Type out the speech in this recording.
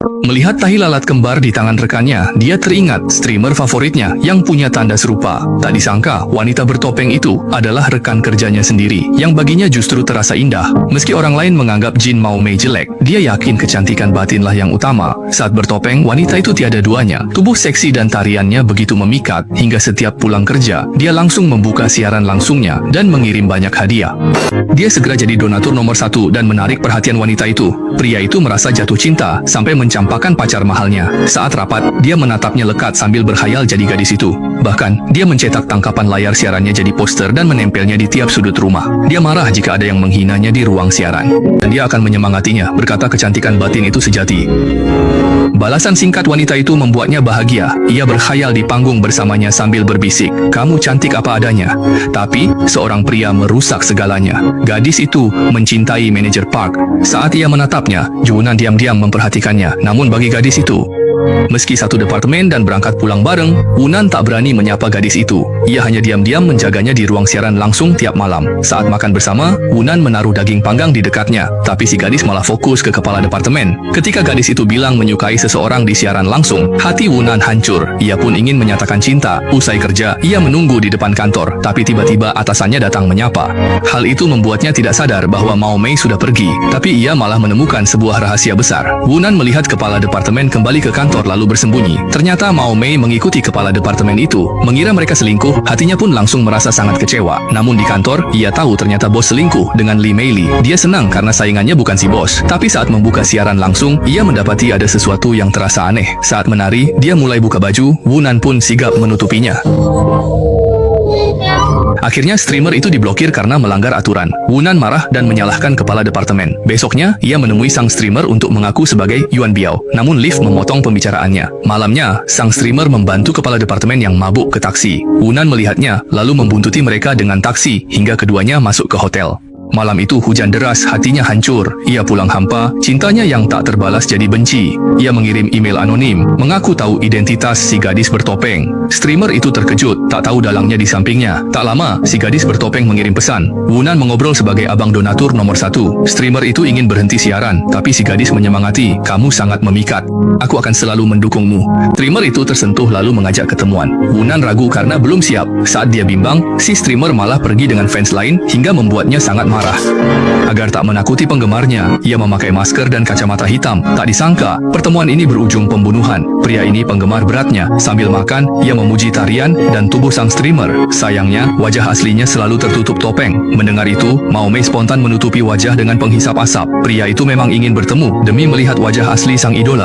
Melihat tahi lalat kembar di tangan rekannya, dia teringat streamer favoritnya yang punya tanda serupa. Tak disangka, wanita bertopeng itu adalah rekan kerjanya sendiri, yang baginya justru terasa indah. Meski orang lain menganggap Jin Mao Mei jelek, dia yakin kecantikan batinlah yang utama. Saat bertopeng, wanita itu tiada duanya. Tubuh seksi dan tariannya begitu memikat, hingga setiap pulang kerja, dia langsung membuka siaran langsungnya dan mengirim banyak hadiah. Dia segera jadi donatur nomor 1 dan menarik perhatian wanita itu. Pria itu merasa jatuh cinta, sampai mencampakkan pacar mahalnya. Saat rapat, dia menatapnya lekat sambil berkhayal jadi gadis itu. Bahkan, dia mencetak tangkapan layar siarannya jadi poster dan menempelnya di tiap sudut rumah. Dia marah jika ada yang menghinanya di ruang siaran. Dan dia akan menyemangatinya, berkata kecantikan batin itu sejati. Balasan singkat wanita itu membuatnya bahagia. Ia berkhayal di panggung bersamanya sambil berbisik, "Kamu cantik apa adanya." Tapi, seorang pria merusak segalanya. Gadis itu mencintai manajer Park. Saat ia menatapnya, Junan diam-diam memperhatikannya. Namun bagi gadis itu, meski satu departemen dan berangkat pulang bareng, Wunan tak berani menyapa gadis itu. Ia hanya diam-diam menjaganya di ruang siaran langsung tiap malam. Saat makan bersama, Wunan menaruh daging panggang di dekatnya. Tapi si gadis malah fokus ke kepala departemen. Ketika gadis itu bilang menyukai seseorang di siaran langsung, hati Wunan hancur. Ia pun ingin menyatakan cinta. Usai kerja, ia menunggu di depan kantor. Tapi tiba-tiba atasannya datang menyapa. Hal itu membuatnya tidak sadar bahwa Mao Mei sudah pergi. Tapi ia malah menemukan sebuah rahasia besar. Wunan melihat kepala departemen kembali ke kantor lalu bersembunyi. Ternyata Mao Mei mengikuti kepala departemen itu. Mengira mereka selingkuh, hatinya pun langsung merasa sangat kecewa. Namun di kantor, ia tahu ternyata bos selingkuh dengan Li Meili. Dia senang karena saingannya bukan si bos. Tapi saat membuka siaran langsung, ia mendapati ada sesuatu yang terasa aneh. Saat menari, dia mulai buka baju, Wunan pun sigap menutupinya. Akhirnya streamer itu diblokir karena melanggar aturan. Wunan marah dan menyalahkan kepala departemen. Besoknya, ia menemui sang streamer untuk mengaku sebagai Yuan Biao. Namun lift memotong pembicaraannya. Malamnya, sang streamer membantu kepala departemen yang mabuk ke taksi. Wunan melihatnya, lalu membuntuti mereka dengan taksi hingga keduanya masuk ke hotel. Malam itu hujan deras, hatinya hancur. Ia pulang hampa, cintanya yang tak terbalas jadi benci. Ia mengirim email anonim, mengaku tahu identitas si gadis bertopeng. Streamer itu terkejut, tak tahu dalangnya di sampingnya. Tak lama, si gadis bertopeng mengirim pesan. Wunan mengobrol sebagai abang donatur nomor 1. Streamer itu ingin berhenti siaran, tapi si gadis menyemangati, "Kamu sangat memikat. Aku akan selalu mendukungmu." Streamer itu tersentuh lalu mengajak ketemuan. Wunan ragu karena belum siap. Saat dia bimbang, si streamer malah pergi dengan fans lain hingga membuatnya sangat marah. Agar tak menakuti penggemarnya, ia memakai masker dan kacamata hitam. Tak disangka, pertemuan ini berujung pembunuhan. Pria ini penggemar beratnya. Sambil makan, ia memuji tarian dan tubuh sang streamer. Sayangnya, wajah aslinya selalu tertutup topeng. Mendengar itu, Mao Mei spontan menutupi wajah dengan penghisap asap. Pria itu memang ingin bertemu demi melihat wajah asli sang idola.